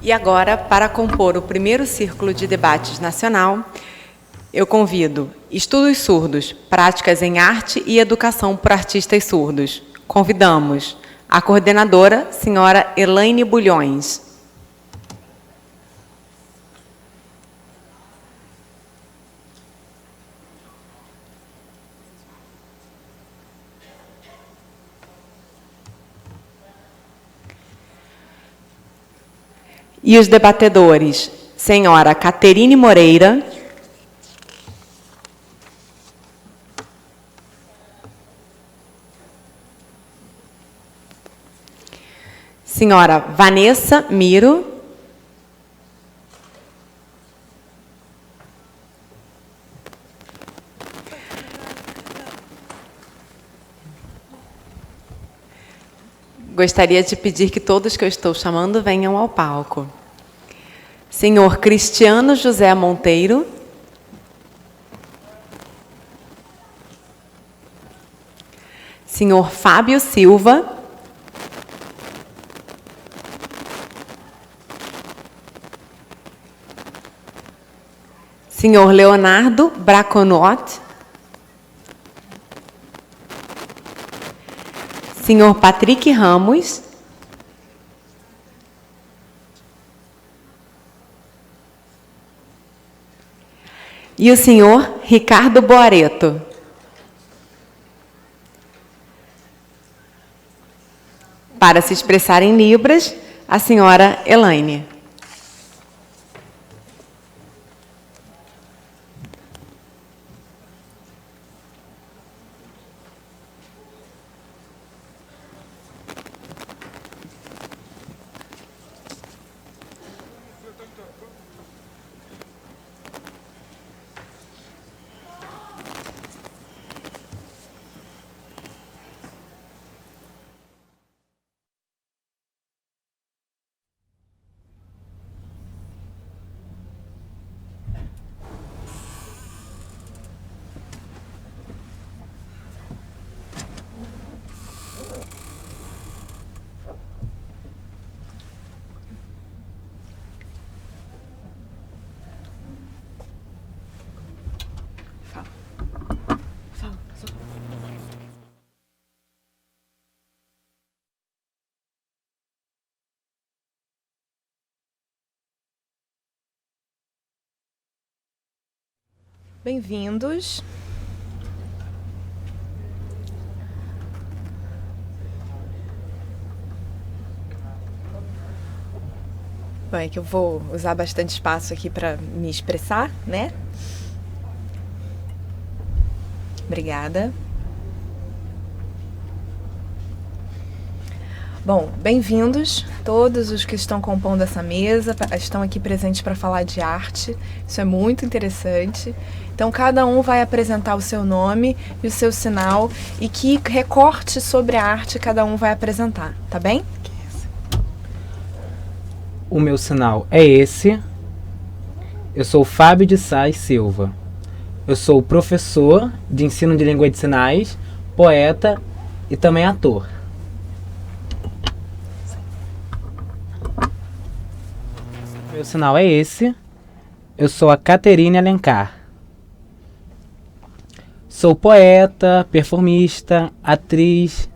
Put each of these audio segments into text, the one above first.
E agora, para compor o primeiro Círculo de Debates Nacional, eu convido Estudos Surdos, Práticas em Arte e Educação por Artistas Surdos. Convidamos a coordenadora, senhora Elaine Bulhões. E os debatedores, senhora Caterine Moreira, senhora Vanessa Miro, gostaria de pedir que todos que eu estou chamando venham ao palco. Senhor Cristiano José Monteiro. Senhor Fábio Silva. Senhor Leonardo Braconot. Senhor Patrick Ramos. E o senhor Ricardo Boareto. Para se expressar em Libras, a senhora Elaine. Bem-vindos. Bom, é que eu vou usar bastante espaço aqui para me expressar, né? Obrigada. Bom, bem-vindos todos os que estão compondo essa mesa, estão aqui presentes para falar de arte, isso é muito interessante. Então, cada um vai apresentar o seu nome e o seu sinal e que recorte sobre a arte cada um vai apresentar, tá bem? O meu sinal é esse. Eu sou Fábio de Sá Silva. Eu sou professor de ensino de língua de sinais, poeta e também ator. Meu sinal é esse. Eu sou a Caterine Alencar. Sou poeta, performista, atriz,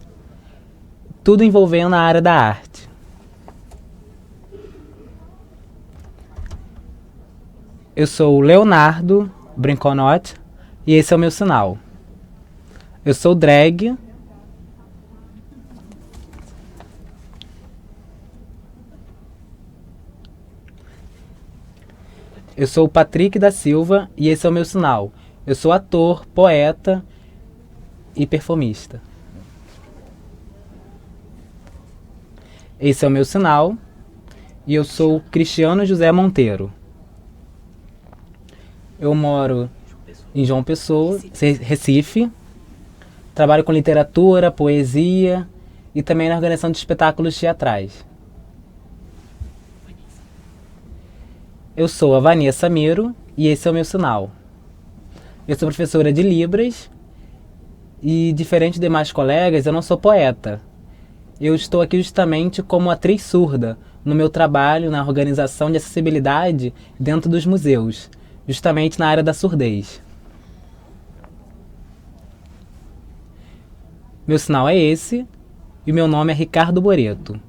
tudo envolvendo a área da arte. Eu sou o Leonardo Braconot e esse é o meu sinal. Eu sou drag. Eu sou o Patrick da Silva e esse é o meu sinal. Eu sou ator, poeta e performista. Esse é o meu sinal e eu sou Cristiano José Monteiro. Eu moro em João Pessoa, Recife. Trabalho com literatura, poesia e também na organização de espetáculos teatrais. Eu sou a Vanessa Miro e esse é o meu sinal. Eu sou professora de Libras e, diferente de demais colegas, eu não sou poeta. Eu estou aqui justamente como atriz surda, no meu trabalho na organização de acessibilidade dentro dos museus, justamente na área da surdez. Meu sinal é esse e o meu nome é Ricardo Boreto.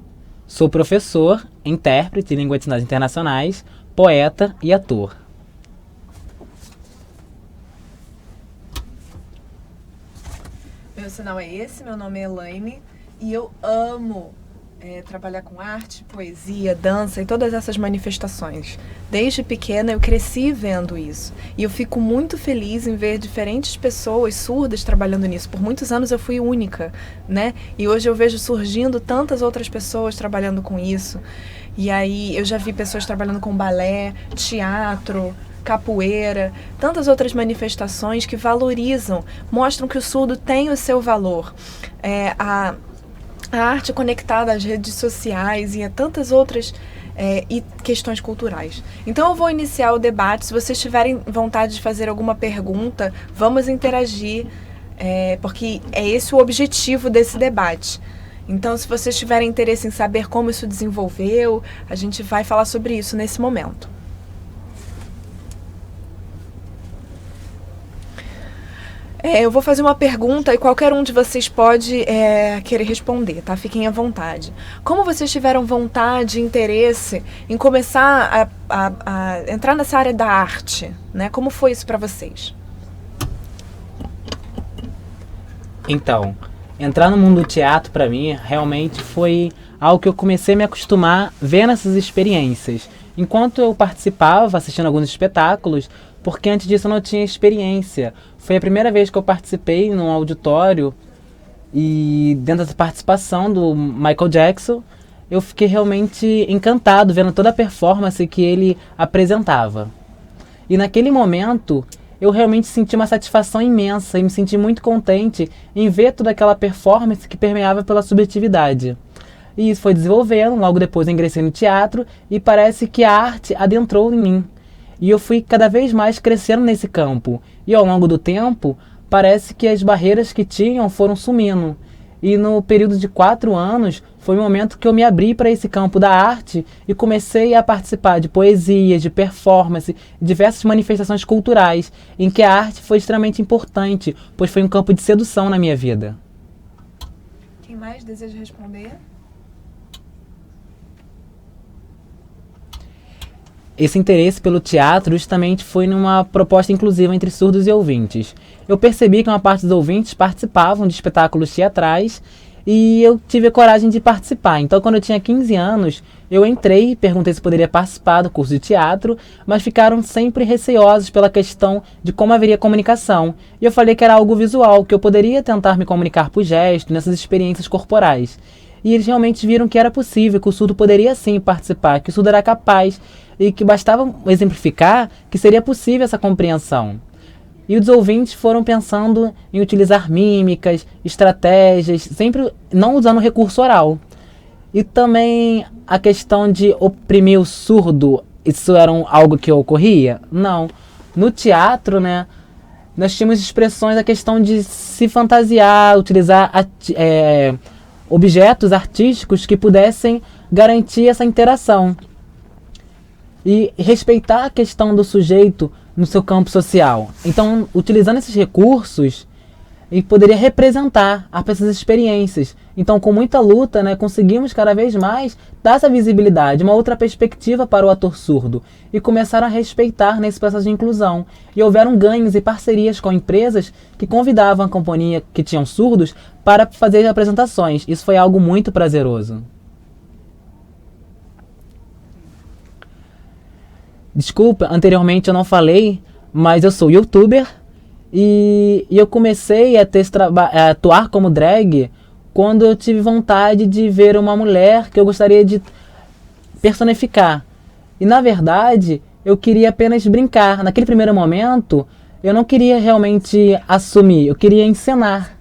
Sou professor, intérprete de língua de sinais internacionais, poeta e ator. Meu sinal é esse, meu nome é Elaine e eu amo trabalhar com arte, poesia, dança e todas essas manifestações. Desde pequena eu cresci vendo isso e eu fico muito feliz em ver diferentes pessoas surdas trabalhando nisso. Por muitos anos eu fui única, né? E hoje eu vejo surgindo tantas outras pessoas trabalhando com isso. E aí eu já vi pessoas trabalhando com balé, teatro, capoeira, tantas outras manifestações que valorizam, mostram que o surdo tem o seu valor. A arte conectada às redes sociais e a tantas outras e questões culturais. Então eu vou iniciar o debate. Se vocês tiverem vontade de fazer alguma pergunta, vamos interagir, porque é esse o objetivo desse debate. Então, se vocês tiverem interesse em saber como isso desenvolveu, a gente vai falar sobre isso nesse momento. Eu vou fazer uma pergunta e qualquer um de vocês pode querer responder, tá? Fiquem à vontade. Como vocês tiveram vontade e interesse em começar a entrar nessa área da arte, né? Como foi isso para vocês? Então, entrar no mundo do teatro para mim realmente foi algo que eu comecei a me acostumar vendo essas experiências. Enquanto eu participava, assistindo alguns espetáculos, porque antes disso eu não tinha experiência. Foi a primeira vez que eu participei num auditório e dentro dessa participação do Michael Jackson, eu fiquei realmente encantado vendo toda a performance que ele apresentava. E naquele momento, eu realmente senti uma satisfação imensa e me senti muito contente em ver toda aquela performance que permeava pela subjetividade. E isso foi desenvolvendo, logo depois eu ingressei no teatro e parece que a arte adentrou em mim. E eu fui cada vez mais crescendo nesse campo. E ao longo do tempo, parece que as barreiras que tinham foram sumindo. E no período de 4 anos, foi o momento que eu me abri para esse campo da arte e comecei a participar de poesia, de performance, diversas manifestações culturais, em que a arte foi extremamente importante, pois foi um campo de sedução na minha vida. Quem mais deseja responder? Esse interesse pelo teatro justamente foi numa proposta inclusiva entre surdos e ouvintes. Eu percebi que uma parte dos ouvintes participavam de espetáculos teatrais e eu tive a coragem de participar. Então, quando eu tinha 15 anos, eu entrei e perguntei se poderia participar do curso de teatro, mas ficaram sempre receosos pela questão de como haveria comunicação. E eu falei que era algo visual, que eu poderia tentar me comunicar por gesto, nessas experiências corporais. E eles realmente viram que era possível, que o surdo poderia sim participar, que o surdo era capaz e que bastava exemplificar que seria possível essa compreensão. E os ouvintes foram pensando em utilizar mímicas, estratégias, sempre não usando recurso oral. E também a questão de oprimir o surdo, isso era algo que ocorria? Não. No teatro, né, nós tínhamos expressões da questão de se fantasiar, utilizar objetos artísticos que pudessem garantir essa interação. E respeitar a questão do sujeito no seu campo social. Então, utilizando esses recursos, ele poderia representar essas experiências. Então, com muita luta, né, conseguimos cada vez mais dar essa visibilidade, uma outra perspectiva para o ator surdo. E começaram a respeitar nesse processo de inclusão. E houveram ganhos e parcerias com empresas que convidavam a companhia que tinham surdos para fazer apresentações. Isso foi algo muito prazeroso. Desculpa, anteriormente eu não falei, mas eu sou youtuber e eu comecei a atuar como drag quando eu tive vontade de ver uma mulher que eu gostaria de personificar. E na verdade, eu queria apenas brincar. Naquele primeiro momento, eu não queria realmente assumir, eu queria encenar,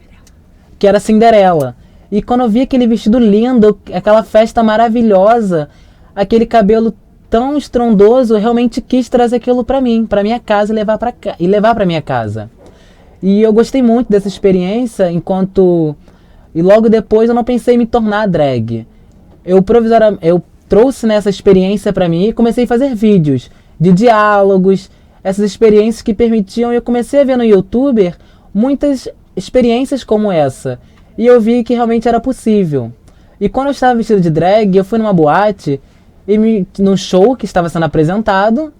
que era Cinderela. E quando eu vi aquele vestido lindo, aquela festa maravilhosa, aquele cabelo tão estrondoso, eu realmente quis trazer aquilo para mim, para minha casa e levar para minha casa. E eu gostei muito dessa experiência, e logo depois eu não pensei em me tornar drag. Eu trouxe nessa experiência para mim e comecei a fazer vídeos de diálogos, essas experiências que permitiam, eu comecei a ver no YouTube muitas experiências como essa, e eu vi que realmente era possível. E quando eu estava vestido de drag, eu fui numa boate, num show que estava sendo apresentado,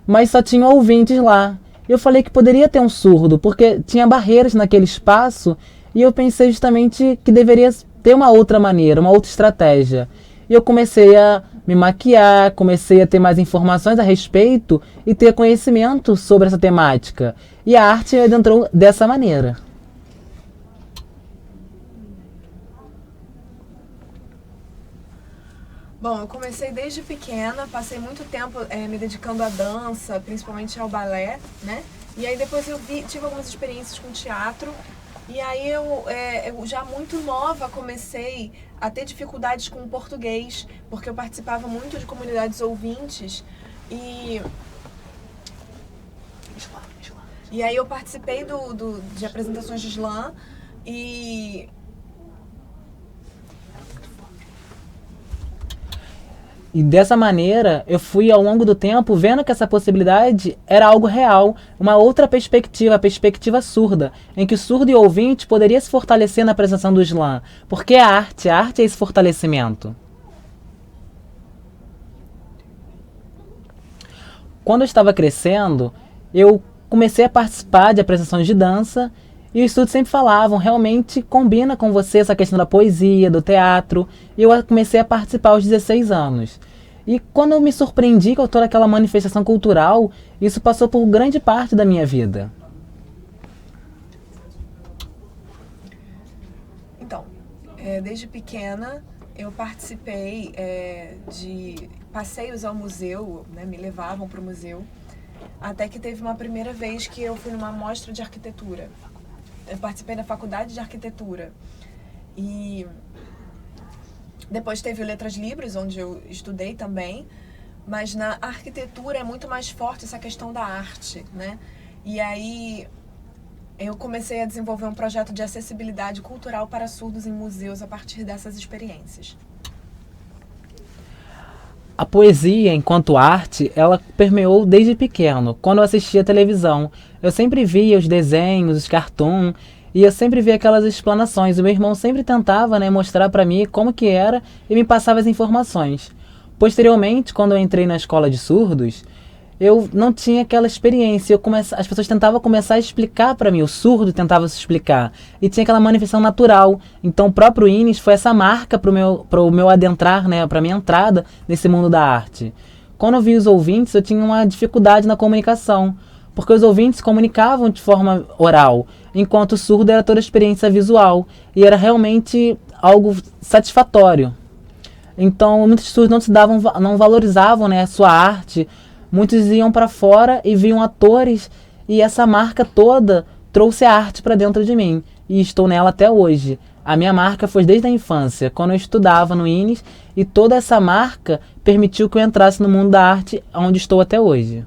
mas só tinha ouvintes lá. Eu falei que poderia ter um surdo, porque tinha barreiras naquele espaço, e eu pensei justamente que deveria ter uma outra maneira, uma outra estratégia. E eu comecei a me maquiar, comecei a ter mais informações a respeito e ter conhecimento sobre essa temática. E a arte adentrou dessa maneira. Bom, eu comecei desde pequena, passei muito tempo me dedicando à dança, principalmente ao balé, né? E aí depois tive algumas experiências com teatro, e aí eu já muito nova comecei a ter dificuldades com o português, porque eu participava muito de comunidades ouvintes, e aí eu participei de apresentações de slam, E dessa maneira, eu fui ao longo do tempo vendo que essa possibilidade era algo real, uma outra perspectiva, a perspectiva surda, em que o surdo e o ouvinte poderia se fortalecer na apresentação do slam, porque a arte é esse fortalecimento. Quando eu estava crescendo, eu comecei a participar de apresentações de dança, e os estudos sempre falavam, realmente combina com você essa questão da poesia, do teatro. E eu comecei a participar aos 16 anos. E quando eu me surpreendi com toda aquela manifestação cultural, isso passou por grande parte da minha vida. Então, desde pequena eu participei de passeios ao museu, né, me levavam para o museu, até que teve uma primeira vez que eu fui numa mostra de arquitetura. Eu participei da faculdade de arquitetura e depois teve o Letras Libres, onde eu estudei também, mas na arquitetura é muito mais forte essa questão da arte, né? E aí eu comecei a desenvolver um projeto de acessibilidade cultural para surdos em museus a partir dessas experiências. A poesia, enquanto arte, ela permeou desde pequeno. Quando eu assistia televisão, eu sempre via os desenhos, os cartoons, e eu sempre via aquelas explanações. O meu irmão sempre tentava, né, mostrar para mim como que era e me passava as informações. Posteriormente, quando eu entrei na escola de surdos, eu não tinha aquela experiência. As pessoas tentavam começar a explicar para mim, o surdo tentava se explicar, e tinha aquela manifestação natural. Então o próprio INES foi essa marca para o meu adentrar, né, para minha entrada nesse mundo da arte. Quando eu vi os ouvintes, eu tinha uma dificuldade na comunicação, porque os ouvintes comunicavam de forma oral, enquanto o surdo era toda a experiência visual, e era realmente algo satisfatório. Então muitos surdos não valorizavam, né, a sua arte. Muitos iam para fora e viam atores, e essa marca toda trouxe a arte para dentro de mim, e estou nela até hoje. A minha marca foi desde a infância, quando eu estudava no INES, e toda essa marca permitiu que eu entrasse no mundo da arte, onde estou até hoje.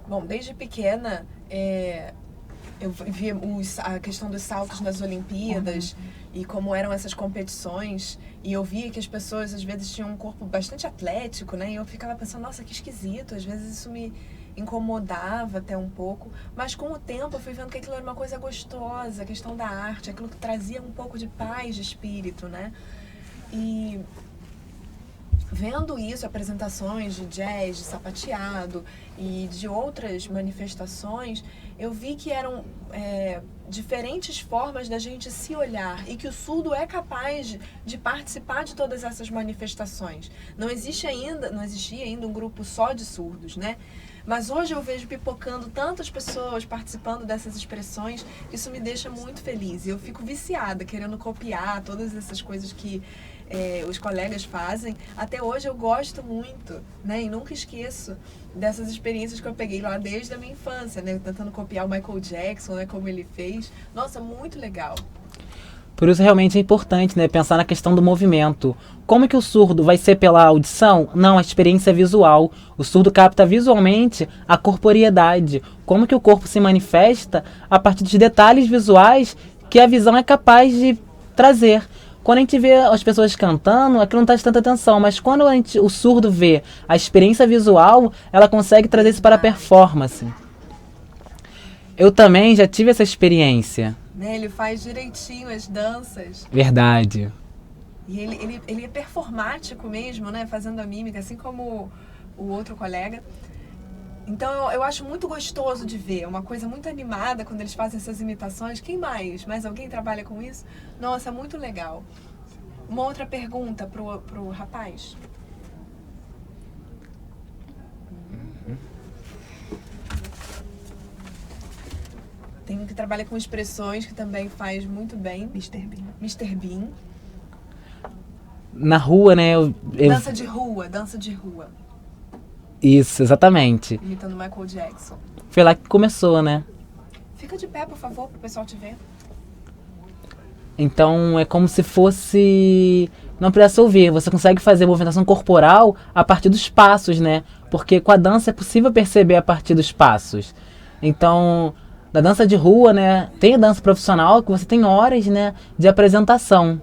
Bom, desde pequena eu via a questão dos saltos nas Olimpíadas e como eram essas competições, e eu via que as pessoas às vezes tinham um corpo bastante atlético, né? E eu ficava pensando, nossa, que esquisito, às vezes isso me incomodava até um pouco, mas com o tempo eu fui vendo que aquilo era uma coisa gostosa, a questão da arte, aquilo que trazia um pouco de paz de espírito, né? E vendo isso, apresentações de jazz, de sapateado e de outras manifestações, eu vi que eram diferentes formas da gente se olhar e que o surdo é capaz de participar de todas essas manifestações. Não existia ainda um grupo só de surdos, né? Mas hoje eu vejo pipocando tantas pessoas participando dessas expressões, isso me deixa muito feliz. E eu fico viciada, querendo copiar todas essas coisas que os colegas fazem. Até hoje eu gosto muito, né? E nunca esqueço dessas experiências que eu peguei lá desde a minha infância, né? Tentando copiar o Michael Jackson, né? Como ele fez. Nossa, muito legal. Por isso realmente é importante, né, pensar na questão do movimento. Como que o surdo vai ser pela audição? Não, a experiência é visual. O surdo capta visualmente a corporeidade. Como que o corpo se manifesta a partir dos detalhes visuais que a visão é capaz de trazer. Quando a gente vê as pessoas cantando, aquilo não traz tanta atenção, mas quando o surdo vê a experiência visual, ela consegue trazer isso para a performance. Eu também já tive essa experiência. Né, ele faz direitinho as danças. Verdade. E ele é performático mesmo, né? Fazendo a mímica, assim como o outro colega. Então eu acho muito gostoso de ver, é uma coisa muito animada quando eles fazem essas imitações. Quem mais? Mais alguém trabalha com isso? Nossa, é muito legal. Uma outra pergunta pro rapaz. Tem um que trabalha com expressões, que também faz muito bem. Mr. Bean. Mr. Bean. Na rua, né? Dança de rua, dança de rua. Isso, exatamente. Imitando Michael Jackson. Foi lá que começou, né? Fica de pé, por favor, pro pessoal te ver. Então é como se fosse... Não precisa ouvir, você consegue fazer movimentação corporal a partir dos passos, né? Porque com a dança é possível perceber a partir dos passos. Então, na dança de rua, né? Tem a dança profissional que você tem horas, né, de apresentação.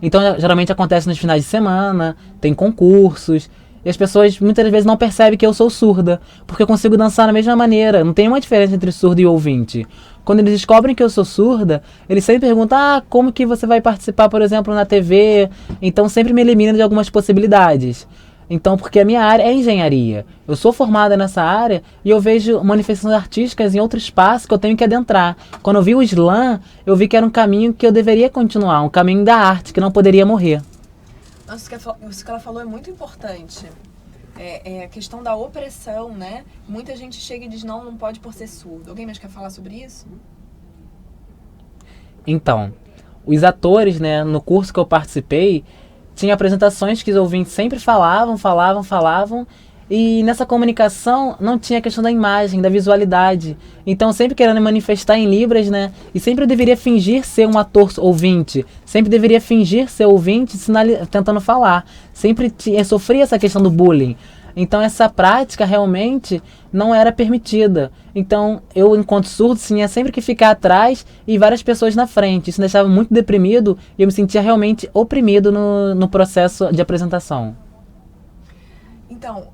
Então, geralmente acontece nos finais de semana, tem concursos... E as pessoas muitas vezes não percebem que eu sou surda, porque eu consigo dançar da mesma maneira. Não tem uma diferença entre surdo e ouvinte. Quando eles descobrem que eu sou surda, eles sempre perguntam, como que você vai participar, por exemplo, na TV? Então sempre me eliminam de algumas possibilidades. Então, porque a minha área é engenharia. Eu sou formada nessa área e eu vejo manifestações artísticas em outro espaço que eu tenho que adentrar. Quando eu vi o slam, eu vi que era um caminho que eu deveria continuar, um caminho da arte, que não poderia morrer. Nossa, isso que ela falou é muito importante. É a questão da opressão, né? Muita gente chega e diz, não pode por ser surdo. Alguém mais quer falar sobre isso? Então, os atores, né, no curso que eu participei, tinha apresentações que os ouvintes sempre falavam, e nessa comunicação não tinha a questão da imagem, da visualidade. Então, sempre querendo manifestar em libras, né? E sempre eu deveria fingir ser um ator ouvinte. Sempre deveria fingir ser ouvinte, tentando falar. Sempre sofria essa questão do bullying. Então, essa prática realmente não era permitida. Então, eu, enquanto surdo, tinha sempre que ficar atrás e várias pessoas na frente. Isso me deixava muito deprimido e eu me sentia realmente oprimido no processo de apresentação. Então,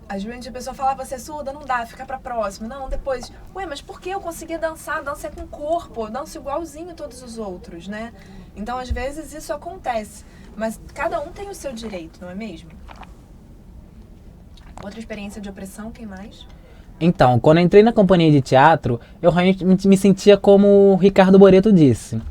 às vezes a pessoa fala, você é surda, não dá, fica pra próxima. Não, depois, mas por que eu conseguia dançar? Dança é com o corpo, eu danço igualzinho a todos os outros, né? Então, às vezes isso acontece, mas cada um tem o seu direito, não é mesmo? Outra experiência de opressão, quem mais? Então, quando eu entrei na companhia de teatro, eu realmente me sentia como o Ricardo Boreto disse.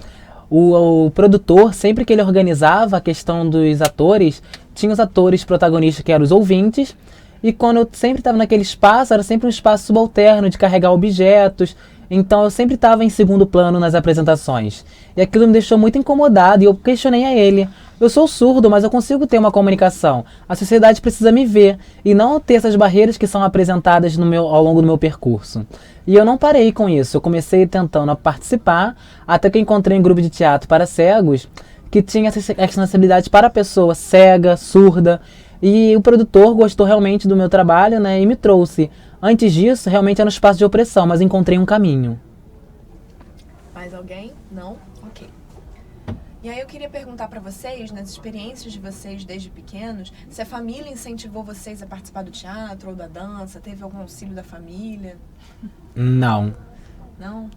O produtor, sempre que ele organizava a questão dos atores, tinha os atores protagonistas que eram os ouvintes, e quando eu sempre estava naquele espaço, era sempre um espaço subalterno de carregar objetos, então eu sempre estava em segundo plano nas apresentações. E aquilo me deixou muito incomodado e eu questionei a ele. Eu sou surdo, mas eu consigo ter uma comunicação. A sociedade precisa me ver e não ter essas barreiras que são apresentadas ao longo do meu percurso. E eu não parei com isso, eu comecei tentando participar, até que eu encontrei um grupo de teatro para cegos que tinha essa acessibilidade para a pessoa cega, surda, e o produtor gostou realmente do meu trabalho, né, e me trouxe. Antes disso, realmente era um espaço de opressão, mas encontrei um caminho. Mais alguém? Não? Ok. E aí eu queria perguntar para vocês, nas experiências de vocês desde pequenos, se a família incentivou vocês a participar do teatro ou da dança? Teve algum auxílio da família? Não. Não?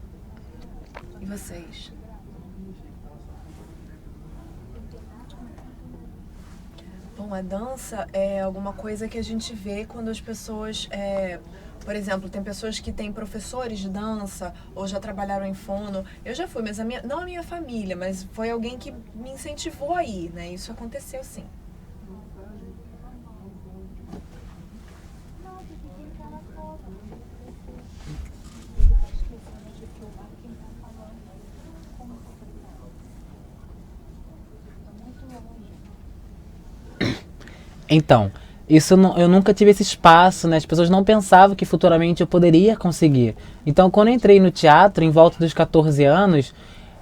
E vocês? Bom, a dança é alguma coisa que a gente vê quando as pessoas... Por exemplo, tem pessoas que têm professores de dança ou já trabalharam em fono. Eu já fui, mas não a minha família, mas foi alguém que me incentivou a ir, né? Isso aconteceu sim. Então, eu nunca tive esse espaço, né? As pessoas não pensavam que futuramente eu poderia conseguir. Então, quando eu entrei no teatro, em volta dos 14 anos,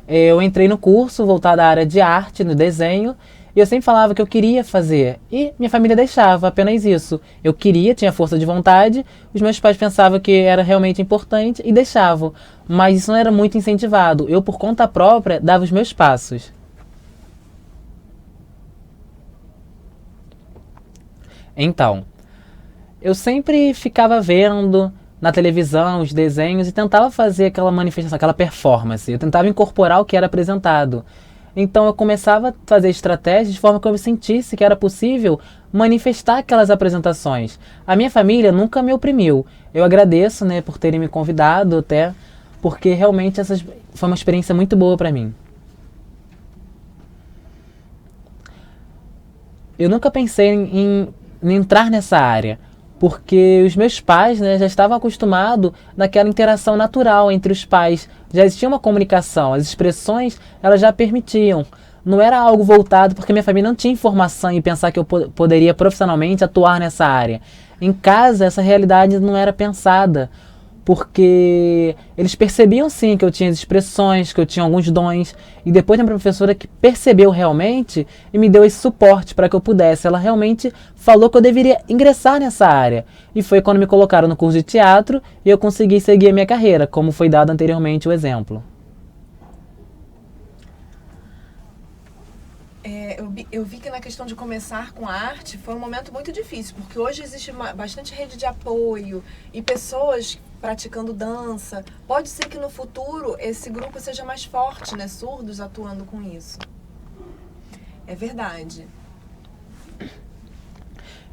eu entrei no curso voltado à área de arte, no desenho, E eu sempre falava que eu queria fazer. E minha família deixava, apenas isso. Eu queria, tinha força de vontade, os meus pais pensavam que era realmente importante e deixavam. Mas isso não era muito incentivado. Eu, por conta própria, dava os meus passos. Então, eu sempre ficava vendo na televisão os desenhos e tentava fazer aquela manifestação, aquela performance. Eu tentava incorporar o que era apresentado. Então eu começava a fazer estratégias de forma que eu sentisse que era possível manifestar aquelas apresentações. A minha família nunca me oprimiu. Eu agradeço, né, por terem me convidado até, porque realmente foi uma experiência muito boa para mim. Eu nunca pensei em entrar nessa área, porque os meus pais, né, já estavam acostumados naquela interação natural entre os pais. Já existia uma comunicação, as expressões elas já permitiam. Não era algo voltado porque minha família não tinha informação em pensar que eu poderia profissionalmente atuar nessa área. Em casa, essa realidade não era pensada, porque eles percebiam sim que eu tinha as expressões, que eu tinha alguns dons, e depois tem uma professora que percebeu realmente e me deu esse suporte para que eu pudesse. Ela realmente falou que eu deveria ingressar nessa área, e foi quando me colocaram no curso de teatro e eu consegui seguir a minha carreira, como foi dado anteriormente o exemplo. Eu vi que na questão de começar com a arte foi um momento muito difícil, porque hoje existe bastante rede de apoio e pessoas praticando dança. Pode ser que no futuro esse grupo seja mais forte, né? Surdos atuando com isso. É verdade.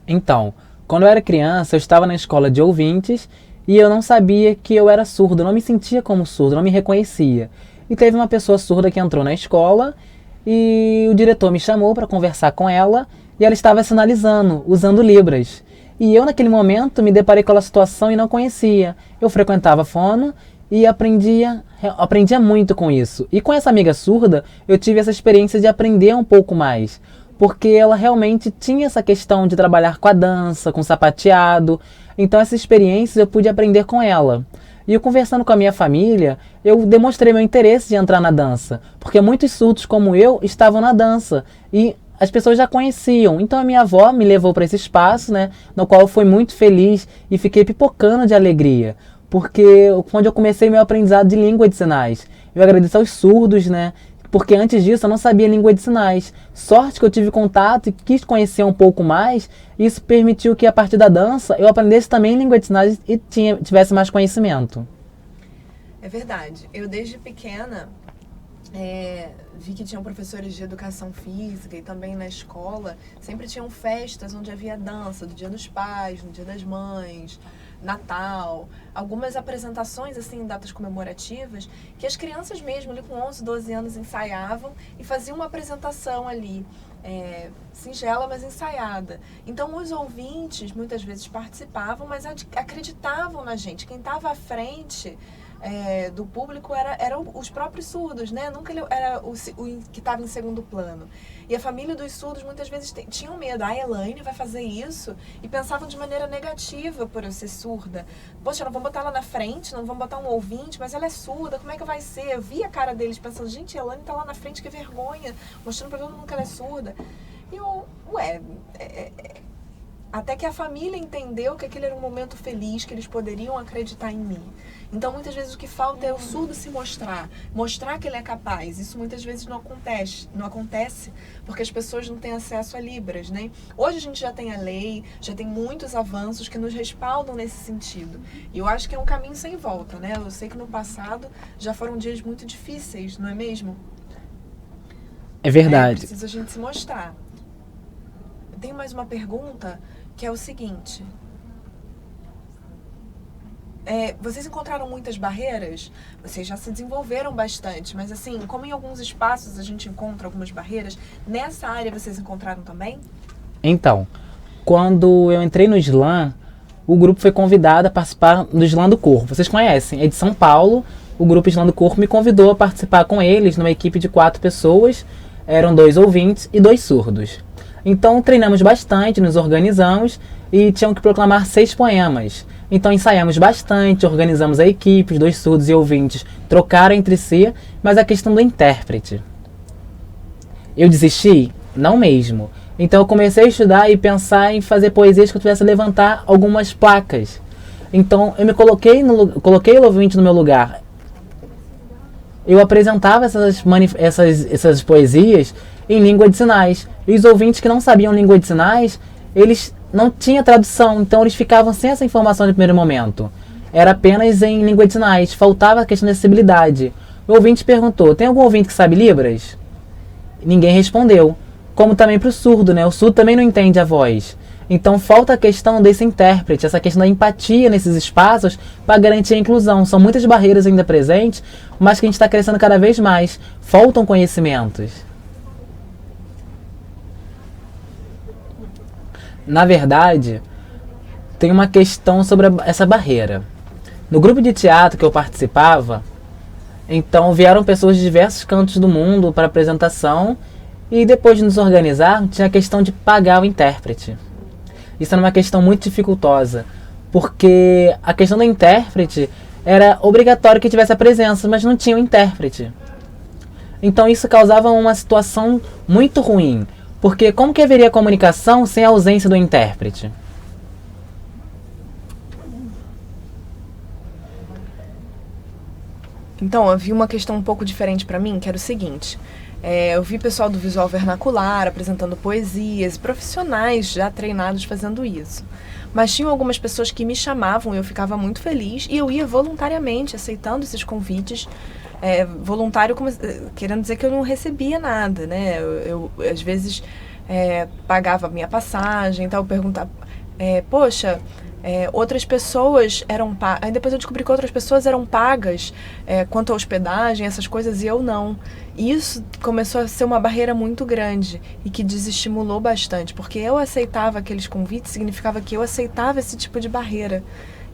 Então, quando eu era criança, eu estava na escola de ouvintes e eu não sabia que eu era surdo, eu não me sentia como surdo, não me reconhecia. E teve uma pessoa surda que entrou na escola e o diretor me chamou para conversar com ela e ela estava sinalizando, usando Libras. E eu, naquele momento, me deparei com aquela situação e não conhecia. Eu frequentava fono e aprendia muito com isso. E com essa amiga surda, eu tive essa experiência de aprender um pouco mais, porque ela realmente tinha essa questão de trabalhar com a dança, com o sapateado. Então, essas experiências eu pude aprender com ela. E eu conversando com a minha família, eu demonstrei meu interesse de entrar na dança, porque muitos surdos como eu estavam na dança e as pessoas já conheciam. Então a minha avó me levou para esse espaço, né, no qual eu fui muito feliz e fiquei pipocando de alegria, porque quando eu comecei meu aprendizado de língua de sinais, eu agradeço aos surdos, né, porque antes disso eu não sabia língua de sinais. Sorte que eu tive contato e quis conhecer um pouco mais, e isso permitiu que a partir da dança eu aprendesse também língua de sinais e tivesse mais conhecimento. É verdade. Eu desde pequena vi que tinham professores de educação física e também na escola sempre tinham festas onde havia dança, do Dia dos Pais, no Dia das Mães, Natal, algumas apresentações assim, datas comemorativas, que as crianças mesmo ali com 11, 12 anos ensaiavam e faziam uma apresentação ali, singela, mas ensaiada. Então os ouvintes muitas vezes participavam, mas acreditavam na gente. Quem estava à frente do público eram os próprios surdos, né? Nunca ele era o que estava em segundo plano. E a família dos surdos muitas vezes tinham medo. A Elaine vai fazer isso? E pensavam de maneira negativa por eu ser surda. Poxa, não vamos botar ela na frente, não vamos botar um ouvinte, mas ela é surda, como é que vai ser? Eu vi a cara deles pensando, gente, a Elaine tá lá na frente, que vergonha, mostrando para todo mundo que ela é surda. E eu, até que a família entendeu que aquele era um momento feliz, que eles poderiam acreditar em mim. Então, muitas vezes, o que falta é o surdo se mostrar que ele é capaz. Isso muitas vezes não acontece porque as pessoas não têm acesso a Libras, né? Hoje a gente já tem a lei, já tem muitos avanços que nos respaldam nesse sentido. E eu acho que é um caminho sem volta, né? Eu sei que no passado já foram dias muito difíceis, não é mesmo? É verdade. Precisa a gente se mostrar. Tem mais uma pergunta, que é o seguinte. Vocês encontraram muitas barreiras? Vocês já se desenvolveram bastante, mas assim, como em alguns espaços a gente encontra algumas barreiras, nessa área vocês encontraram também? Então, quando eu entrei no slam, o grupo foi convidado a participar do Slam do Corpo. Vocês conhecem, é de São Paulo, o grupo Slam do Corpo me convidou a participar com eles numa equipe de 4 pessoas, eram 2 ouvintes e 2 surdos. Então treinamos bastante, nos organizamos e tinham que proclamar 6 poemas. Então ensaiamos bastante, organizamos a equipe, os 2 surdos e ouvintes trocaram entre si, mas a questão do intérprete. Eu desisti? Não mesmo. Então eu comecei a estudar e pensar em fazer poesias que eu tivesse levantar algumas placas. Então eu me coloquei o ouvinte no meu lugar. Eu apresentava essas poesias em língua de sinais. E os ouvintes que não sabiam língua de sinais, eles não tinham tradução, então eles ficavam sem essa informação de primeiro momento. Era apenas em língua de sinais, faltava a questão de acessibilidade. O ouvinte perguntou, tem algum ouvinte que sabe Libras? Ninguém respondeu. Como também para o surdo, né? O surdo também não entende a voz. Então falta a questão desse intérprete, essa questão da empatia nesses espaços para garantir a inclusão. São muitas barreiras ainda presentes, mas que a gente está crescendo cada vez mais. Faltam conhecimentos. Na verdade, tem uma questão sobre essa barreira. No grupo de teatro que eu participava, então vieram pessoas de diversos cantos do mundo para apresentação e depois de nos organizar, tinha a questão de pagar o intérprete. Isso era uma questão muito dificultosa, porque a questão do intérprete era obrigatório que tivesse a presença, mas não tinha o intérprete. Então isso causava uma situação muito ruim, porque como que haveria comunicação sem a ausência do intérprete? Então, havia uma questão um pouco diferente para mim, que era o seguinte. Eu vi pessoal do visual vernacular apresentando poesias, profissionais já treinados fazendo isso. Mas tinham algumas pessoas que me chamavam e eu ficava muito feliz e eu ia voluntariamente aceitando esses convites. Voluntário, querendo dizer que eu não recebia nada, né? Eu às vezes pagava a minha passagem, então eu perguntava, poxa, outras pessoas eram pagas. Aí depois eu descobri que outras pessoas eram pagas quanto à hospedagem, essas coisas, e eu não. E isso começou a ser uma barreira muito grande e que desestimulou bastante, porque eu aceitava aqueles convites, significava que eu aceitava esse tipo de barreira.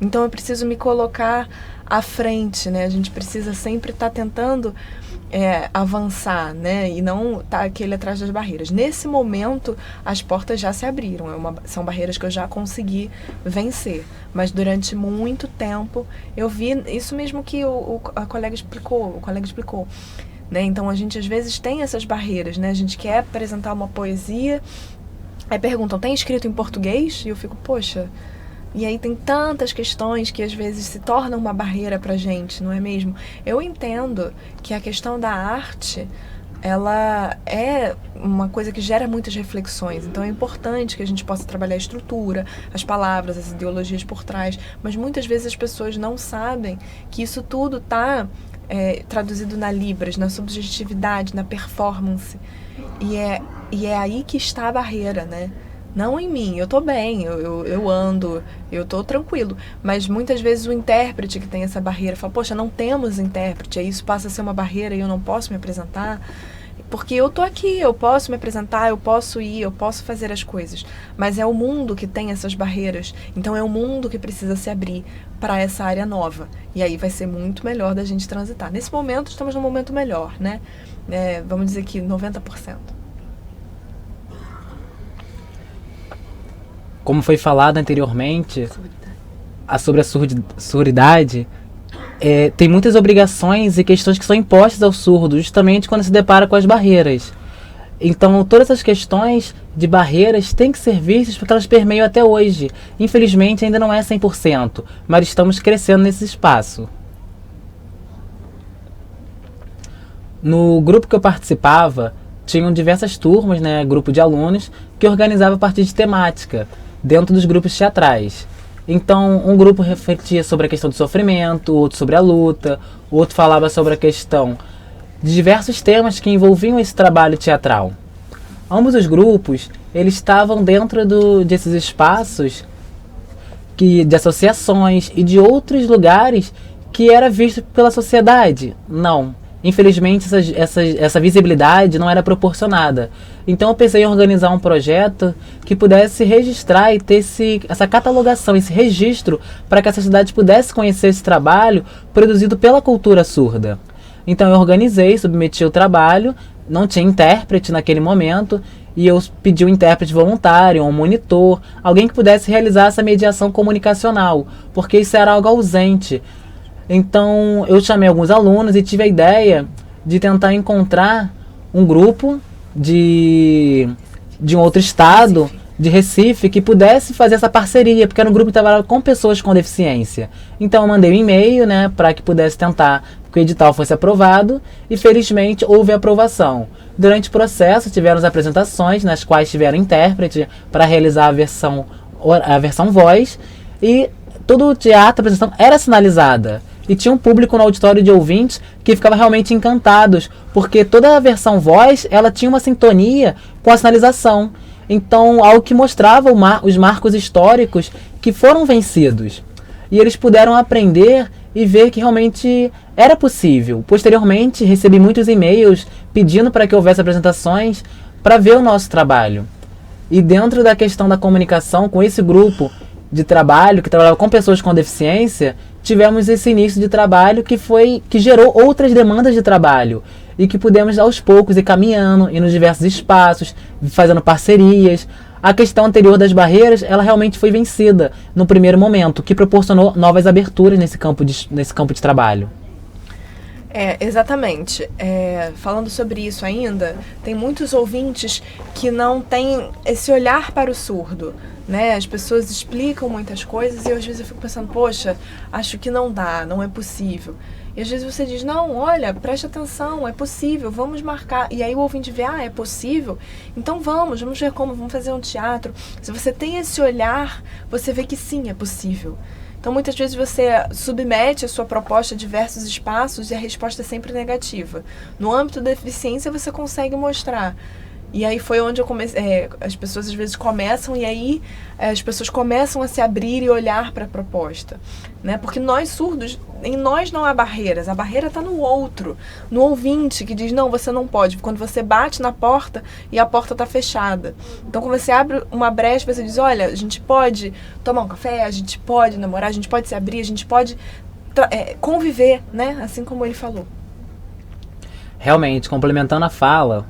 Então eu preciso me colocar à frente, né? A gente precisa sempre estar tentando avançar, né? E não estar aquele atrás das barreiras. Nesse momento, as portas já se abriram. São barreiras que eu já consegui vencer. Mas durante muito tempo, eu vi isso mesmo que o colega explicou. Né? Então, a gente às vezes tem essas barreiras, né? A gente quer apresentar uma poesia, aí perguntam, tem escrito em português? E eu fico, poxa... E aí tem tantas questões que às vezes se tornam uma barreira pra gente, não é mesmo? Eu entendo que a questão da arte, ela é uma coisa que gera muitas reflexões. Então é importante que a gente possa trabalhar a estrutura, as palavras, as ideologias por trás. Mas muitas vezes as pessoas não sabem que isso tudo está traduzido na Libras, na subjetividade, na performance. E é aí que está a barreira, né? Não em mim, eu tô bem, eu ando, eu tô tranquilo. Mas muitas vezes o intérprete que tem essa barreira fala, poxa, não temos intérprete, aí isso passa a ser uma barreira e eu não posso me apresentar. Porque eu tô aqui, eu posso me apresentar, eu posso ir, eu posso fazer as coisas. Mas é o mundo que tem essas barreiras, então é o mundo que precisa se abrir para essa área nova. E aí vai ser muito melhor da gente transitar. Nesse momento, estamos num momento melhor, né? Vamos dizer que 90%. Como foi falado anteriormente, sobre a surdidade, tem muitas obrigações e questões que são impostas ao surdo, justamente quando se depara com as barreiras. Então, todas essas questões de barreiras têm que ser vistas porque elas permeiam até hoje. Infelizmente, ainda não é 100%, mas estamos crescendo nesse espaço. No grupo que eu participava, tinham diversas turmas, né, grupo de alunos, que organizava a partir de temática, dentro dos grupos teatrais. Então, um grupo refletia sobre a questão do sofrimento, outro sobre a luta, outro falava sobre a questão de diversos temas que envolviam esse trabalho teatral. Ambos os grupos, eles estavam dentro desses espaços de associações e de outros lugares que era visto pela sociedade. Não. Infelizmente, essa visibilidade não era proporcionada. Então eu pensei em organizar um projeto que pudesse registrar e ter essa catalogação, esse registro, para que a sociedade pudesse conhecer esse trabalho produzido pela cultura surda. Então eu organizei, submeti o trabalho, não tinha intérprete naquele momento, e eu pedi um intérprete voluntário, um monitor, alguém que pudesse realizar essa mediação comunicacional, porque isso era algo ausente. Então eu chamei alguns alunos e tive a ideia de tentar encontrar um grupo de um outro estado, de Recife, que pudesse fazer essa parceria, porque era um grupo que trabalhava com pessoas com deficiência. Então eu mandei um e-mail, né, para que pudesse tentar que o edital fosse aprovado, e felizmente houve aprovação. Durante o processo tiveram as apresentações, nas quais tiveram intérprete para realizar a versão voz, e todo o teatro, a apresentação era sinalizada. E tinha um público no auditório de ouvintes que ficava realmente encantados, porque toda a versão voz, ela tinha uma sintonia com a sinalização. Então, algo que mostrava os marcos históricos que foram vencidos. E eles puderam aprender e ver que realmente era possível. Posteriormente, recebi muitos e-mails pedindo para que houvesse apresentações para ver o nosso trabalho. E dentro da questão da comunicação com esse grupo de trabalho, que trabalhava com pessoas com deficiência, tivemos esse início de trabalho que gerou outras demandas de trabalho. E que pudemos aos poucos ir caminhando, ir nos diversos espaços, fazendo parcerias. A questão anterior das barreiras, ela realmente foi vencida no primeiro momento, que proporcionou novas aberturas nesse campo de trabalho. Exatamente. Falando sobre isso ainda, tem muitos ouvintes que não têm esse olhar para o surdo, né? As pessoas explicam muitas coisas e às vezes eu fico pensando, poxa, acho que não dá, não é possível. E às vezes você diz, não, olha, preste atenção, é possível, vamos marcar. E aí o ouvinte vê, é possível? Então vamos ver como, vamos fazer um teatro. Se você tem esse olhar, você vê que sim, é possível. Então muitas vezes você submete a sua proposta a diversos espaços e a resposta é sempre negativa. No âmbito da deficiência você consegue mostrar. E aí foi onde eu comecei, as pessoas às vezes começam, e aí as pessoas começam a se abrir e olhar para a proposta, né? Porque nós surdos, em nós não há barreiras, a barreira está no outro, no ouvinte que diz, não, você não pode, quando você bate na porta e a porta está fechada. Então quando você abre uma brecha, você diz, olha, a gente pode tomar um café, a gente pode namorar, a gente pode se abrir, a gente pode conviver, né? Assim como ele falou. Realmente, complementando a fala,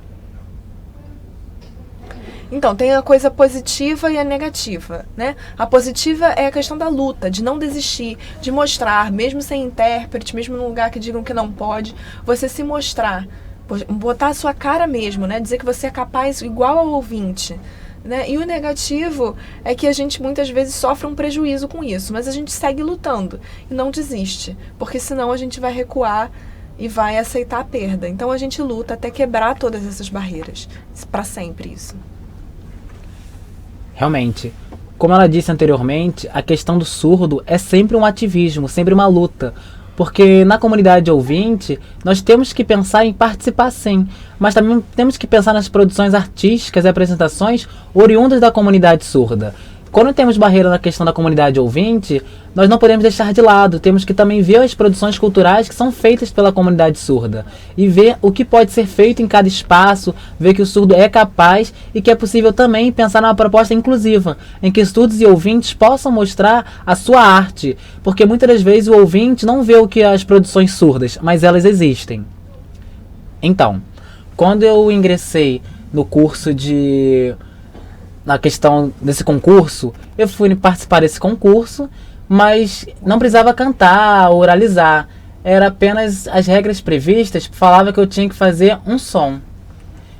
então, tem a coisa positiva e a negativa, né? A positiva é a questão da luta, de não desistir, de mostrar, mesmo sem intérprete, mesmo num lugar que digam que não pode, você se mostrar, botar a sua cara mesmo, né? Dizer que você é capaz igual ao ouvinte, né? E o negativo é que a gente muitas vezes sofre um prejuízo com isso, mas a gente segue lutando e não desiste, porque senão a gente vai recuar e vai aceitar a perda. Então a gente luta até quebrar todas essas barreiras, para sempre isso. Realmente, como ela disse anteriormente, a questão do surdo é sempre um ativismo, sempre uma luta. Porque na comunidade ouvinte, nós temos que pensar em participar sim, mas também temos que pensar nas produções artísticas e apresentações oriundas da comunidade surda. Quando temos barreira na questão da comunidade ouvinte, nós não podemos deixar de lado, temos que também ver as produções culturais que são feitas pela comunidade surda e ver o que pode ser feito em cada espaço, ver que o surdo é capaz e que é possível também pensar numa proposta inclusiva, em que surdos e ouvintes possam mostrar a sua arte, porque muitas das vezes o ouvinte não vê o que as produções surdas, mas elas existem. Então, quando eu ingressei no curso na questão desse concurso, eu fui participar desse concurso, mas não precisava cantar, oralizar. Era apenas as regras previstas, falava que eu tinha que fazer um som.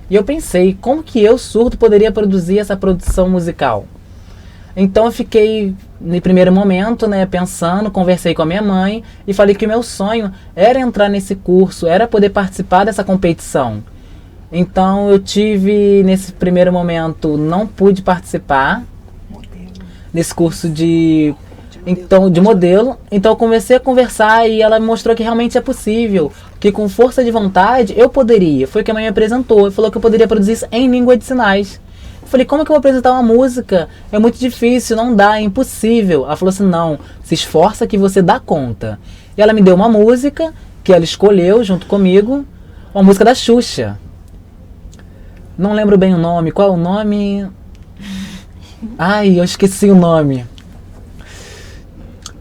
E eu pensei, como que eu, surdo, poderia produzir essa produção musical? Então eu fiquei, no primeiro momento, né, pensando, conversei com a minha mãe e falei que o meu sonho era entrar nesse curso, era poder participar dessa competição. Então eu tive, nesse primeiro momento, não pude participar nesse curso de modelo. Então eu comecei a conversar e ela me mostrou que realmente é possível, que com força de vontade eu poderia. Foi o que a mãe me apresentou, falou que eu poderia produzir isso em língua de sinais. Eu falei, como é que eu vou apresentar uma música? É muito difícil, não dá, é impossível. Ela falou assim, não, se esforça que você dá conta. E ela me deu uma música que ela escolheu junto comigo, uma música da Xuxa. Não lembro bem o nome. Qual é o nome? Ai, eu esqueci o nome.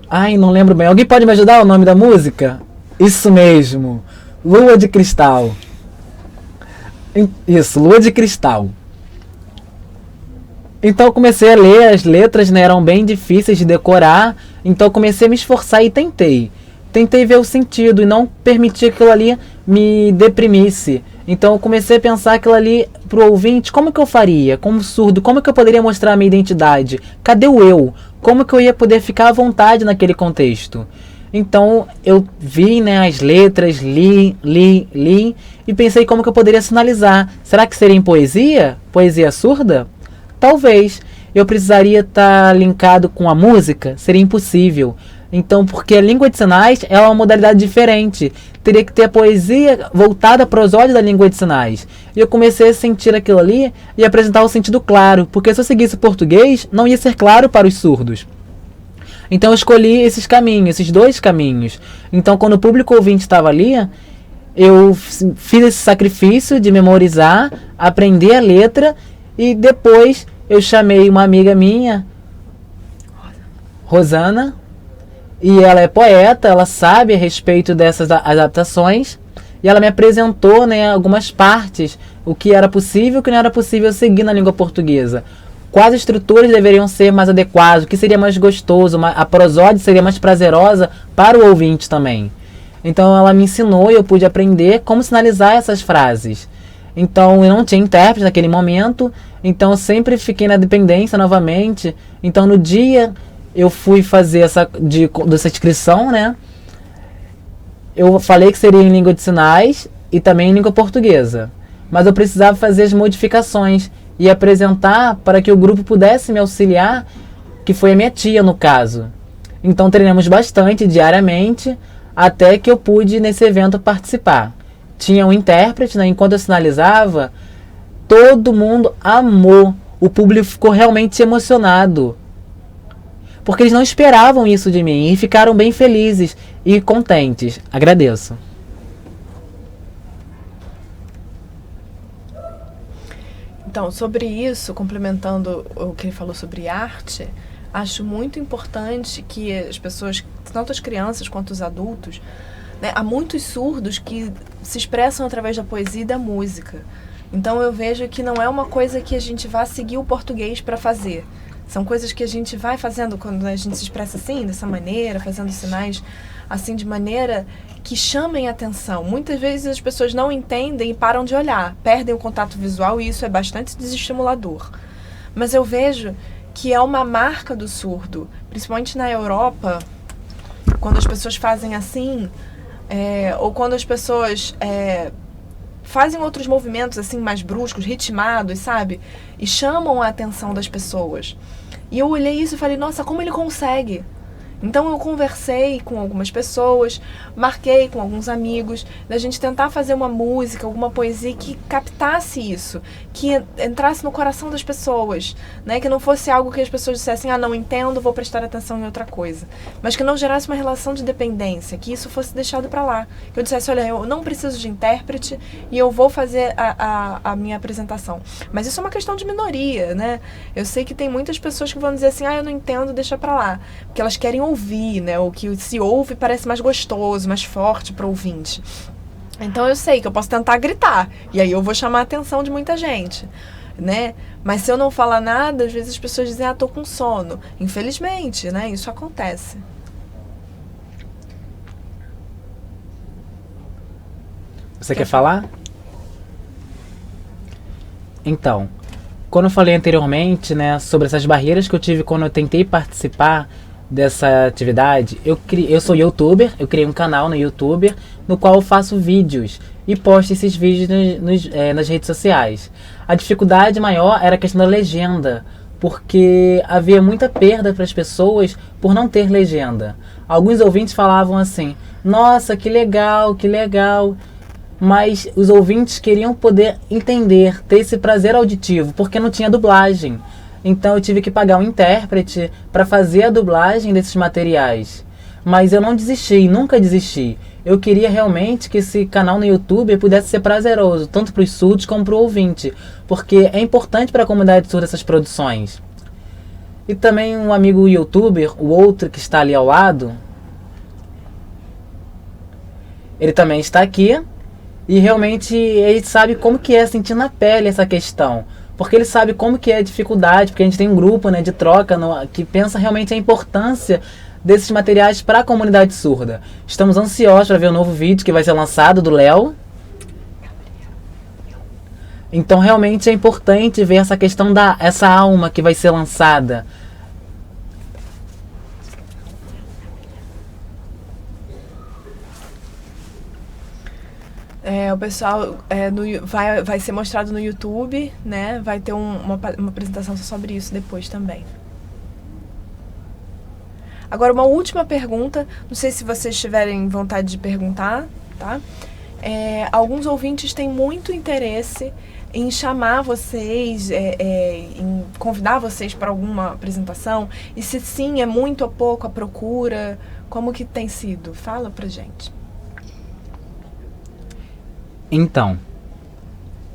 Ai, não lembro bem. Alguém pode me ajudar o nome da música? Isso mesmo. Lua de Cristal. Isso, Lua de Cristal. Então eu comecei a ler, as letras, né, eram bem difíceis de decorar. Então eu comecei a me esforçar e tentei. Tentei ver o sentido e não permitir que aquilo ali me deprimisse. Então eu comecei a pensar aquilo ali pro ouvinte, como que eu faria? Como surdo, como que eu poderia mostrar a minha identidade? Cadê o eu? Como que eu ia poder ficar à vontade naquele contexto? Então eu vi, né, as letras, li e pensei como que eu poderia sinalizar. Será que seria em poesia? Poesia surda? Talvez. Eu precisaria estar linkado com a música? Seria impossível. Então, porque a língua de sinais é uma modalidade diferente. Teria que ter a poesia voltada para os olhos da língua de sinais. E eu comecei a sentir aquilo ali e apresentar o sentido claro. Porque se eu seguisse o português, não ia ser claro para os surdos. Então eu escolhi esses caminhos, esses dois caminhos. Então quando o público ouvinte estava ali, eu fiz esse sacrifício de memorizar, aprender a letra e depois eu chamei uma amiga minha, Rosana, e ela é poeta, ela sabe a respeito dessas adaptações e ela me apresentou, né, algumas partes, o que era possível e o que não era possível seguir na língua portuguesa. Quais estruturas deveriam ser mais adequadas, o que seria mais gostoso, a prosódia seria mais prazerosa para o ouvinte também. Então ela me ensinou e eu pude aprender como sinalizar essas frases. Então eu não tinha intérprete naquele momento, então eu sempre fiquei na dependência novamente. Então no dia eu fui fazer essa inscrição, né? Eu falei que seria em língua de sinais e também em língua portuguesa. Mas eu precisava fazer as modificações e apresentar para que o grupo pudesse me auxiliar, que foi a minha tia no caso. Então treinamos bastante diariamente até que eu pude nesse evento participar. Tinha um intérprete, né? Enquanto eu sinalizava, todo mundo amou. O público ficou realmente emocionado. Porque eles não esperavam isso de mim e ficaram bem felizes e contentes. Agradeço. Então, sobre isso, complementando o que ele falou sobre arte, acho muito importante que as pessoas, tanto as crianças quanto os adultos, né, há muitos surdos que se expressam através da poesia e da música. Então eu vejo que não é uma coisa que a gente vá seguir o português para fazer. São coisas que a gente vai fazendo quando a gente se expressa assim, dessa maneira, fazendo sinais assim de maneira que chamem atenção. Muitas vezes as pessoas não entendem e param de olhar, perdem o contato visual e isso é bastante desestimulador. Mas eu vejo que é uma marca do surdo, principalmente na Europa, quando as pessoas fazem assim, ou quando as pessoas fazem outros movimentos assim mais bruscos, ritmados, sabe? E chamam a atenção das pessoas. E eu olhei isso e falei, nossa, como ele consegue? Então eu conversei com algumas pessoas, marquei com alguns amigos, da gente tentar fazer uma música, alguma poesia que captasse isso, que entrasse no coração das pessoas, né? Que não fosse algo que as pessoas dissessem, não entendo, vou prestar atenção em outra coisa. Mas que não gerasse uma relação de dependência, que isso fosse deixado para lá. Que eu dissesse, olha, eu não preciso de intérprete e eu vou fazer a minha apresentação. Mas isso é uma questão de minoria, né? Eu sei que tem muitas pessoas que vão dizer assim, eu não entendo, deixa para lá. Porque elas querem ouvir, né? O que se ouve parece mais gostoso, mais forte para o ouvinte. Então eu sei que eu posso tentar gritar, e aí eu vou chamar a atenção de muita gente, né? Mas se eu não falar nada, às vezes as pessoas dizem, tô com sono. Infelizmente, né? Isso acontece. Você quer falar? Então, quando eu falei anteriormente, né, sobre essas barreiras que eu tive quando eu tentei participar dessa atividade, eu sou youtuber, eu criei um canal no YouTube no qual eu faço vídeos e posto esses vídeos nas redes sociais. A dificuldade maior era a questão da legenda, porque havia muita perda para as pessoas por não ter legenda. Alguns ouvintes falavam assim, nossa, que legal, mas os ouvintes queriam poder entender, ter esse prazer auditivo, porque não tinha dublagem. Então eu tive que pagar um intérprete para fazer a dublagem desses materiais. Mas eu não desisti, nunca desisti. Eu queria realmente que esse canal no YouTube pudesse ser prazeroso, tanto para os surdos como para o ouvinte. Porque é importante para a comunidade surda essas produções. E também um amigo youtuber, o outro que está ali ao lado, ele também está aqui. E realmente ele sabe como que é sentir na pele essa questão. Porque ele sabe como que é a dificuldade, porque a gente tem um grupo, né, de troca que pensa realmente a importância desses materiais para a comunidade surda. Estamos ansiosos para ver o novo vídeo que vai ser lançado do Léo. Então realmente é importante ver essa questão essa alma que vai ser lançada. O pessoal vai ser mostrado no YouTube, né? Vai ter uma apresentação sobre isso depois também. Agora, uma última pergunta. Não sei se vocês tiverem vontade de perguntar, tá? Alguns ouvintes têm muito interesse em chamar vocês, em convidar vocês para alguma apresentação. E se sim, é muito ou pouco a procura? Como que tem sido? Fala pra gente. Então,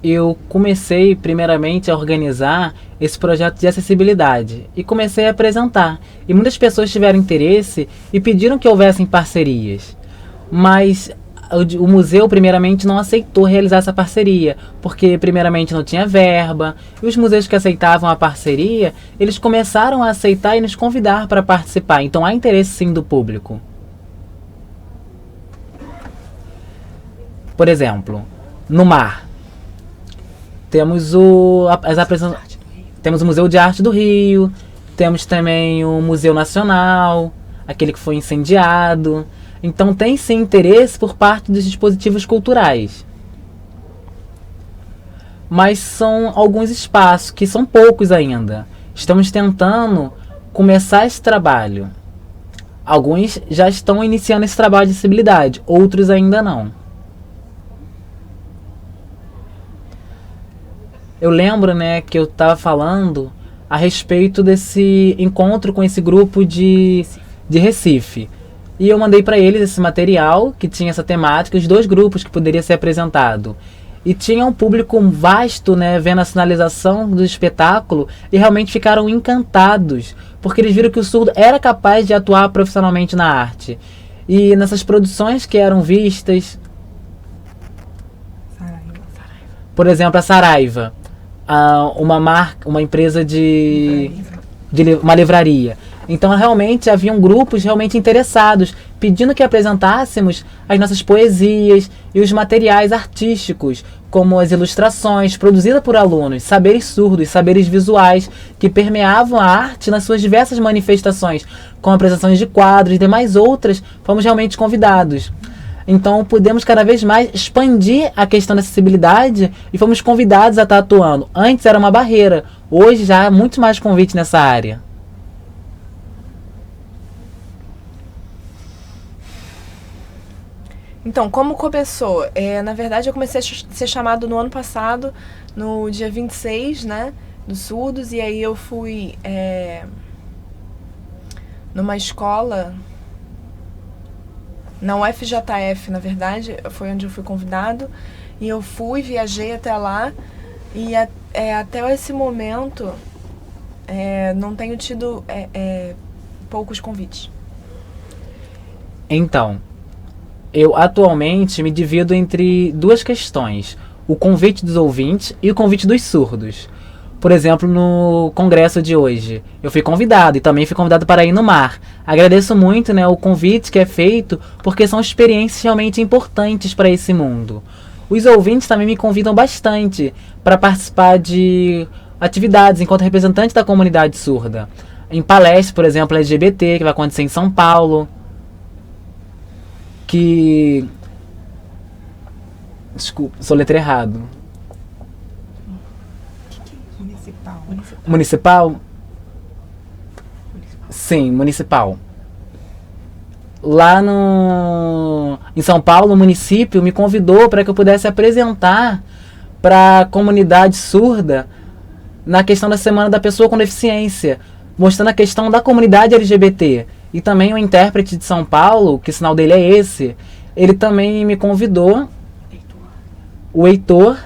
eu comecei primeiramente a organizar esse projeto de acessibilidade e comecei a apresentar. E muitas pessoas tiveram interesse e pediram que houvessem parcerias. Mas o museu primeiramente não aceitou realizar essa parceria, porque primeiramente não tinha verba. E os museus que aceitavam a parceria, eles começaram a aceitar e nos convidar para participar. Então há interesse sim do público. Por exemplo, no mar, temos temos o Museu de Arte do Rio, temos também o Museu Nacional, aquele que foi incendiado. Então tem sim interesse por parte dos dispositivos culturais. Mas são alguns espaços, que são poucos ainda. Estamos tentando começar esse trabalho. Alguns já estão iniciando esse trabalho de acessibilidade, outros ainda não. Eu lembro, né, que eu estava falando a respeito desse encontro com esse grupo de Recife. E eu mandei para eles esse material que tinha essa temática, os 2 grupos que poderia ser apresentado. E tinha um público vasto, né, vendo a sinalização do espetáculo e realmente ficaram encantados, porque eles viram que o surdo era capaz de atuar profissionalmente na arte. E nessas produções que eram vistas, por exemplo, a Saraiva, uma empresa de uma livraria. Então realmente haviam grupos realmente interessados, pedindo que apresentássemos as nossas poesias e os materiais artísticos, como as ilustrações produzidas por alunos, saberes surdos, saberes visuais, que permeavam a arte nas suas diversas manifestações, com apresentações de quadros e demais outras. Fomos realmente convidados. Então pudemos cada vez mais expandir a questão da acessibilidade e fomos convidados a estar atuando. Antes era uma barreira, hoje já há muito mais convite nessa área. Então, como começou? Na verdade, eu comecei a ser chamado no ano passado, no dia 26, né, dos surdos, e aí eu fui numa escola, na UFJF, na verdade, foi onde eu fui convidado, e eu viajei até lá, e até esse momento não tenho tido poucos convites. Então, eu atualmente me divido entre 2 questões: o convite dos ouvintes e o convite dos surdos. Por exemplo, no congresso de hoje, eu fui convidado e também fui convidado para ir no mar. Agradeço muito, né, o convite que é feito, porque são experiências realmente importantes para esse mundo. Os ouvintes também me convidam bastante para participar de atividades enquanto representante da comunidade surda. Em palestras, por exemplo, LGBT, que vai acontecer em São Paulo. Desculpa, soletrei errado. Municipal? Sim, municipal. Lá em São Paulo, o município me convidou para que eu pudesse apresentar para a comunidade surda na questão da Semana da Pessoa com Deficiência, mostrando a questão da comunidade LGBT. E também o intérprete de São Paulo, que o sinal dele é esse, ele também me convidou. O Heitor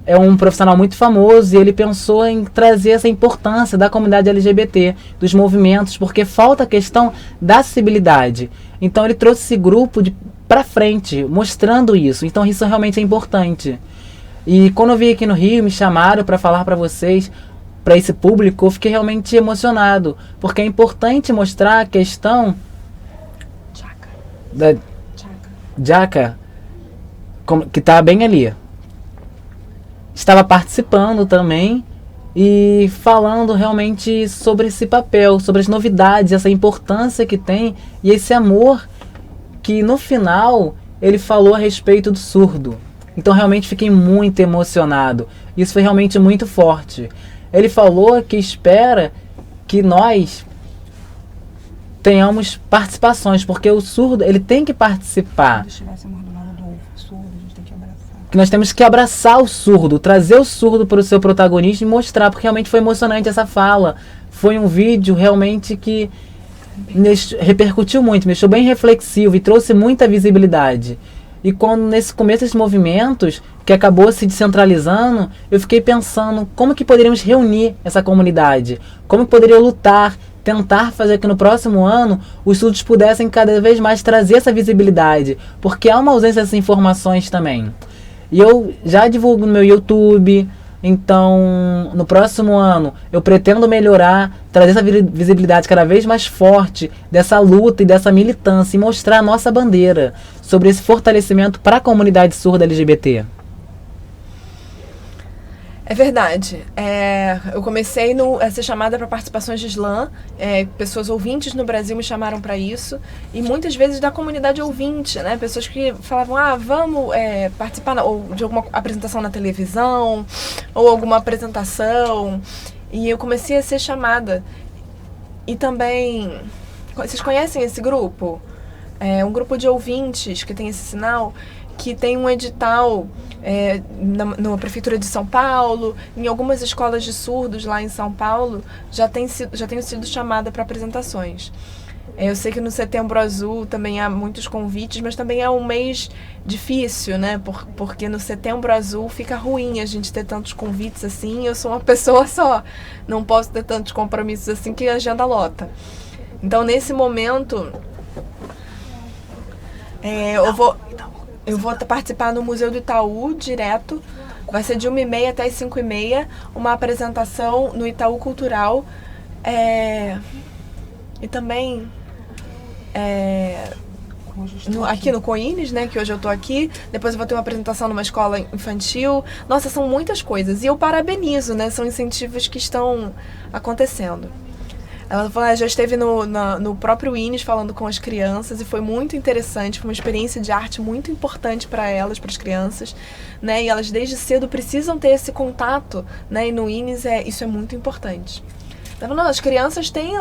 é um profissional muito famoso e ele pensou em trazer essa importância da comunidade LGBT, dos movimentos, porque falta a questão da acessibilidade. Então ele trouxe esse grupo para frente, mostrando isso. Então isso realmente é importante. E quando eu vim aqui no Rio, me chamaram para falar para vocês, para esse público, eu fiquei realmente emocionado, porque é importante mostrar a questão da Jaca, que está bem ali. estava participando também e falando realmente sobre esse papel, sobre as novidades, essa importância que tem e esse amor que no final ele falou a respeito do surdo. Então realmente fiquei muito emocionado. Isso foi realmente muito forte. Ele falou que espera que nós tenhamos participações, porque o surdo ele tem que participar. Quando estivéssemos do lado do surdo, a gente tem que abraçar. Que nós temos que abraçar o surdo, trazer o surdo para o seu protagonismo e mostrar, porque realmente foi emocionante essa fala. Foi um vídeo realmente que repercutiu muito, me deixou bem reflexivo e trouxe muita visibilidade. E quando nesse começo desses movimentos, que acabou se descentralizando, eu fiquei pensando como que poderíamos reunir essa comunidade, como que poderia lutar, tentar fazer que no próximo ano os surdos pudessem cada vez mais trazer essa visibilidade, porque há uma ausência dessas informações também. E eu já divulgo no meu YouTube, então no próximo ano eu pretendo melhorar, trazer essa visibilidade cada vez mais forte dessa luta e dessa militância e mostrar a nossa bandeira sobre esse fortalecimento para a comunidade surda LGBT. É verdade. Eu comecei a ser chamada para participações de slam. Pessoas ouvintes no Brasil me chamaram para isso. E muitas vezes da comunidade ouvinte, né? Pessoas que falavam, vamos participar ou de alguma apresentação na televisão, ou alguma apresentação. E eu comecei a ser chamada. E também, vocês conhecem esse grupo? É um grupo de ouvintes que tem esse sinal, que tem um edital na Prefeitura de São Paulo, em algumas escolas de surdos lá em São Paulo, já tenho sido chamada para apresentações. Eu sei que no Setembro Azul também há muitos convites, mas também é um mês difícil, né? Porque no Setembro Azul fica ruim a gente ter tantos convites assim. Eu sou uma pessoa só, não posso ter tantos compromissos assim que a agenda lota. Então, nesse momento, eu vou participar no Museu do Itaú, direto. Vai ser de 1h30 até as 5h30, uma apresentação no Itaú Cultural. E também aqui no Coines, né, que hoje eu tô aqui. Depois eu vou ter uma apresentação numa escola infantil. Nossa, são muitas coisas. E eu parabenizo, né? São incentivos que estão acontecendo. Ela já esteve no próprio INES falando com as crianças e foi muito interessante, foi uma experiência de arte muito importante para elas, para as crianças, né? E elas desde cedo precisam ter esse contato, né? E no INES isso é muito importante. Então, não, as crianças têm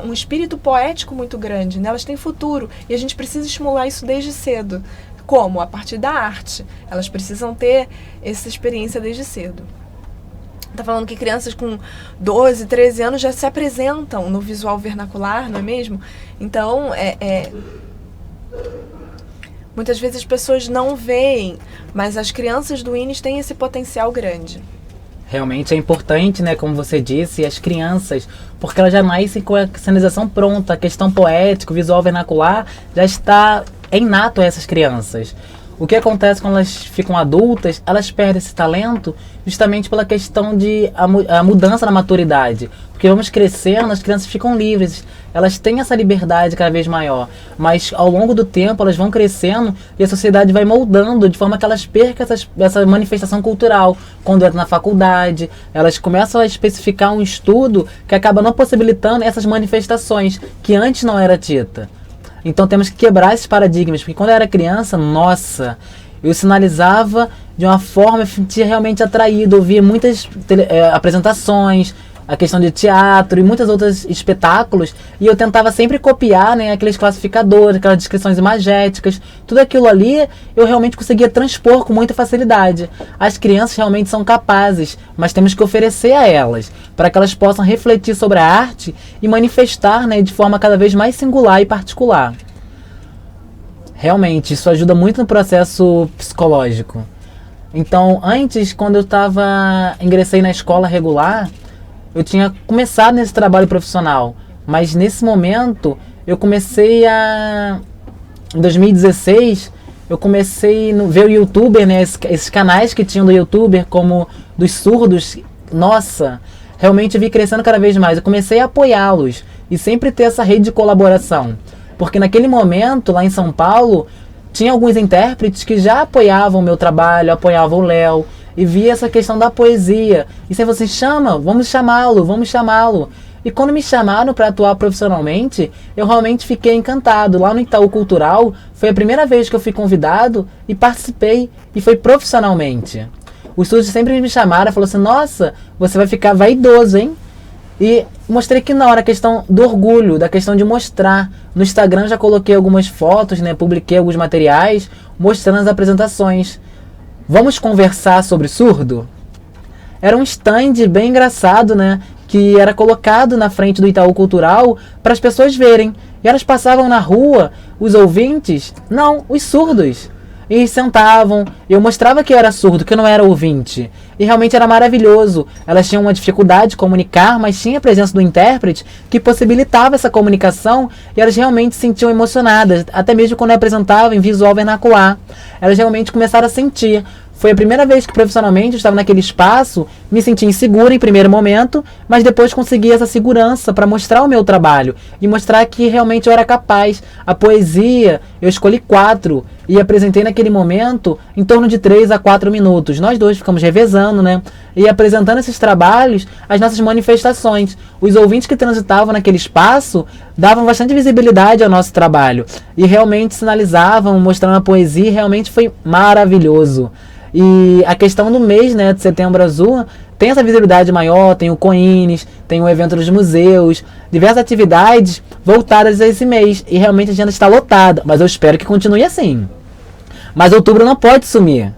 um espírito poético muito grande, né? Elas têm futuro e a gente precisa estimular isso desde cedo. Como? A partir da arte. Elas precisam ter essa experiência desde cedo. Tá falando que crianças com 12, 13 anos já se apresentam no visual vernacular, não é mesmo? Então, muitas vezes as pessoas não veem, mas as crianças do INES têm esse potencial grande. Realmente é importante, né, como você disse, as crianças, porque elas já nascem com a sinalização pronta, a questão poética, o visual vernacular já está inato a essas crianças. O que acontece quando elas ficam adultas, elas perdem esse talento justamente pela questão de a mudança na maturidade. Porque vamos crescendo, as crianças ficam livres, elas têm essa liberdade cada vez maior. Mas ao longo do tempo elas vão crescendo e a sociedade vai moldando de forma que elas percam essa manifestação cultural. Quando entram na faculdade, elas começam a especificar um estudo que acaba não possibilitando essas manifestações que antes não era dita. Então temos que quebrar esses paradigmas, porque quando eu era criança, nossa, eu sinalizava de uma forma, eu sentia realmente atraído, ouvia muitas apresentações, a questão de teatro e muitos outros espetáculos, e eu tentava sempre copiar, né, aqueles classificadores, aquelas descrições imagéticas, tudo aquilo ali eu realmente conseguia transpor com muita facilidade. As crianças realmente são capazes, mas temos que oferecer a elas, para que elas possam refletir sobre a arte e manifestar, né, de forma cada vez mais singular e particular. Realmente, isso ajuda muito no processo psicológico. Então, antes, quando ingressei na escola regular, eu tinha começado nesse trabalho profissional, mas nesse momento eu comecei em 2016, eu comecei a ver o YouTuber, né, esses canais que tinham do YouTuber, como dos surdos. Nossa, realmente eu vi crescendo cada vez mais. Eu comecei a apoiá-los e sempre ter essa rede de colaboração, porque naquele momento, lá em São Paulo, tinha alguns intérpretes que já apoiavam o meu trabalho, apoiavam o Léo, e via essa questão da poesia. E você falou assim, vamos chamá-lo. E quando me chamaram para atuar profissionalmente, eu realmente fiquei encantado. Lá no Itaú Cultural, foi a primeira vez que eu fui convidado e participei, e foi profissionalmente. Os estúdios sempre me chamaram e falaram assim, nossa, você vai ficar vaidoso, hein? E mostrei que na hora a questão do orgulho, da questão de mostrar. No Instagram já coloquei algumas fotos, né? Publiquei alguns materiais mostrando as apresentações. Vamos conversar sobre surdo? Era um stand bem engraçado, né? Que era colocado na frente do Itaú Cultural para as pessoas verem. E elas passavam na rua, os ouvintes, não, os surdos. E sentavam, eu mostrava que eu era surdo, que eu não era ouvinte. E realmente era maravilhoso. Elas tinham uma dificuldade de comunicar, mas tinha a presença do intérprete que possibilitava essa comunicação, e elas realmente se sentiam emocionadas, até mesmo quando eu apresentava em visual vernacular. Elas realmente começaram a sentir. Foi a primeira vez que profissionalmente eu estava naquele espaço, me senti insegura em primeiro momento, mas depois consegui essa segurança para mostrar o meu trabalho e mostrar que realmente eu era capaz. A poesia, eu escolhi 4 e apresentei naquele momento em torno de 3 a 4 minutos. Nós dois ficamos revezando, né? E apresentando esses trabalhos, as nossas manifestações. Os ouvintes que transitavam naquele espaço davam bastante visibilidade ao nosso trabalho e realmente sinalizavam, mostrando a poesia, e realmente foi maravilhoso. E a questão do mês, né, de Setembro Azul, tem essa visibilidade maior, tem o Coines, tem o evento dos museus, diversas atividades voltadas a esse mês. E realmente a agenda está lotada, mas eu espero que continue assim. Mas outubro não pode sumir.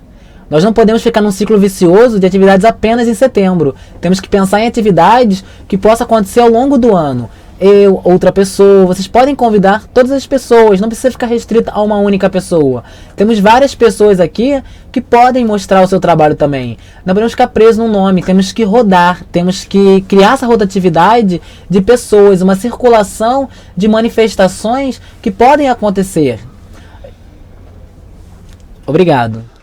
Nós não podemos ficar num ciclo vicioso de atividades apenas em setembro. Temos que pensar em atividades que possam acontecer ao longo do ano. Eu, outra pessoa, vocês podem convidar todas as pessoas, não precisa ficar restrita a uma única pessoa. Temos várias pessoas aqui que podem mostrar o seu trabalho também. Não podemos ficar presos num nome, temos que rodar, temos que criar essa rotatividade de pessoas, uma circulação de manifestações que podem acontecer. Obrigado.